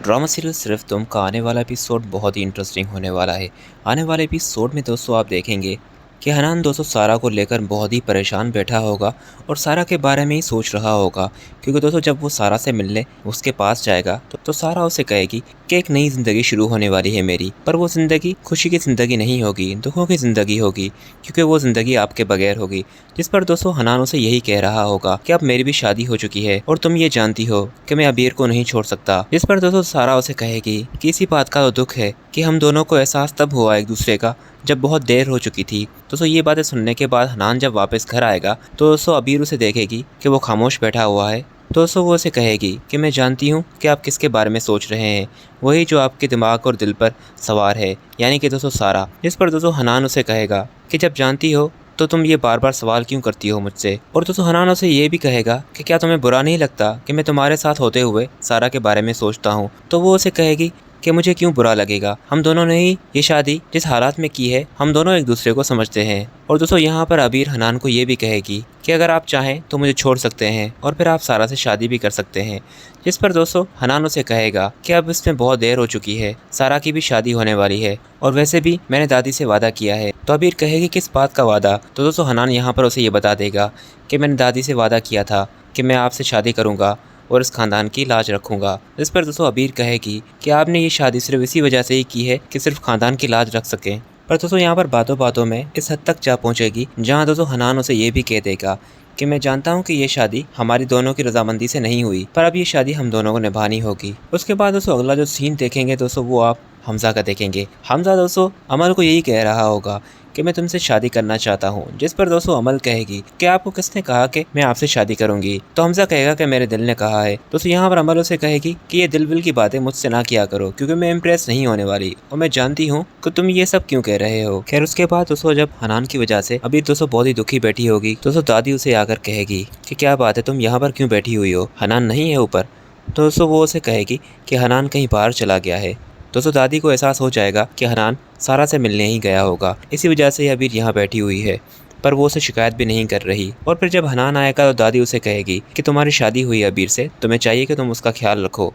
Drama serial सिर्फ तुम का आने वाला एपिसोड बहुत ही इंटरेस्टिंग होने वाला है। आने वाले एपिसोड में दोस्तों आप देखेंगे कि हनान दोस्तों सारा को लेकर बहुत ही परेशान बैठा होगा और सारा के बारे में ही सोच रहा होगा। क्योंकि दोस्तों जब वो सारा से मिलने उसके पास जाएगा तो सारा उसे कहेगी कि एक नई ज़िंदगी शुरू होने वाली है मेरी, पर वो ज़िंदगी खुशी की ज़िंदगी नहीं होगी, दुखों की ज़िंदगी होगी, क्योंकि वो ज़िंदगी आपके बगैर होगी। जिस पर दोस्तों हनान उसे यही कह रहा होगा कि अब मेरी भी शादी हो चुकी है और तुम ये जानती हो कि मैं अबीर को नहीं छोड़ सकता। जिस पर दोस्तों सारा उसे कहेगी कि इसी बात का तो दुख है कि हम दोनों को एहसास तब हुआ एक दूसरे का जब बहुत देर हो चुकी थी। दोस्तों ये बातें सुनने के बाद हनान जब वापस घर आएगा तो दोस्तों अबीर उसे देखेगी कि वो खामोश बैठा हुआ है। दोस्तों वो उसे कहेगी कि मैं जानती हूँ कि आप किसके बारे में सोच रहे हैं, वही जो आपके दिमाग और दिल पर सवार है, यानी कि दोस्तों सारा। जिस पर दोस्तों हनान उसे कहेगा कि जब जानती हो तो तुम ये बार बार सवाल क्यों करती हो मुझसे। और दोस्तों हनान उसे ये भी कहेगा कि क्या तुम्हें बुरा नहीं लगता कि मैं तुम्हारे साथ होते हुए सारा के बारे में सोचता हूँ। तो वो उसे कहेगी कि मुझे क्यों बुरा लगेगा, हम दोनों ने ही ये शादी जिस हालात में की है, हम दोनों एक दूसरे को समझते हैं। और दोस्तों यहाँ पर अबीर हनान को ये भी कहेगी कि अगर आप चाहें तो मुझे छोड़ सकते हैं और फिर आप सारा से शादी भी कर सकते हैं। जिस पर दोस्तों हनान उसे कहेगा कि अब इसमें बहुत देर हो चुकी है, सारा की भी शादी होने वाली है और वैसे भी मैंने दादी से वादा किया है। तो अबीर कहेगी किस बात का वादा। तो दोस्तों हनान यहाँ पर उसे ये बता देगा कि मैंने दादी से वादा किया था कि मैं आपसे शादी करूँगा और इस खानदान की लाज रखूंगा। इस पर दोस्तों अबीर कहेगी कि आपने ये शादी सिर्फ इसी वजह से ही की है कि सिर्फ खानदान की लाज रख सकें। पर दोस्तों यहाँ पर बातों बातों में इस हद तक जा पहुँचेगी जहाँ दोस्तों हनान उसे ये भी कह देगा कि मैं जानता हूँ कि ये शादी हमारी दोनों की रजामंदी से नहीं हुई, पर अब ये शादी हम दोनों को निभानी होगी। उसके बाद दोस्तों अगला जो सीन देखेंगे दोस्तों वो आप हमजा का देखेंगे। हमजा दोस्तों अमल को यही कह रहा होगा कि मैं तुमसे शादी करना चाहता हूँ। जिस पर दोस्तों अमल कहेगी कि आपको किसने कहा कि मैं आपसे शादी करूंगी। तो हमजा कहेगा कि मेरे दिल ने कहा है। दोस्तों यहाँ पर अमल उसे कहेगी कि ये दिल विल की बातें मुझसे ना किया करो, क्योंकि मैं इम्प्रेस नहीं होने वाली और मैं जानती हूँ कि तुम ये सब क्यों कह रहे हो। खैर उसके बाद दोस्तों जब हनान की वजह से अभी दोस्तों बहुत ही दुखी बैठी होगी, दोस्तों दादी उसे आकर कहेगी कि क्या बात है, तुम यहाँ पर क्यों बैठी हुई हो, हनान नहीं है ऊपर। तो दोस्तों वो उसे कहेगी कि हनान कहीं बाहर चला गया है। दोस्तों दादी को एहसास हो जाएगा कि हनान सारा से मिलने ही गया होगा, इसी वजह से अबीर यहाँ बैठी हुई है, पर वो उसे शिकायत भी नहीं कर रही। और फिर जब हनान आएगा तो दादी उसे कहेगी कि तुम्हारी शादी हुई अबीर से, तुम्हें चाहिए कि तुम उसका ख्याल रखो।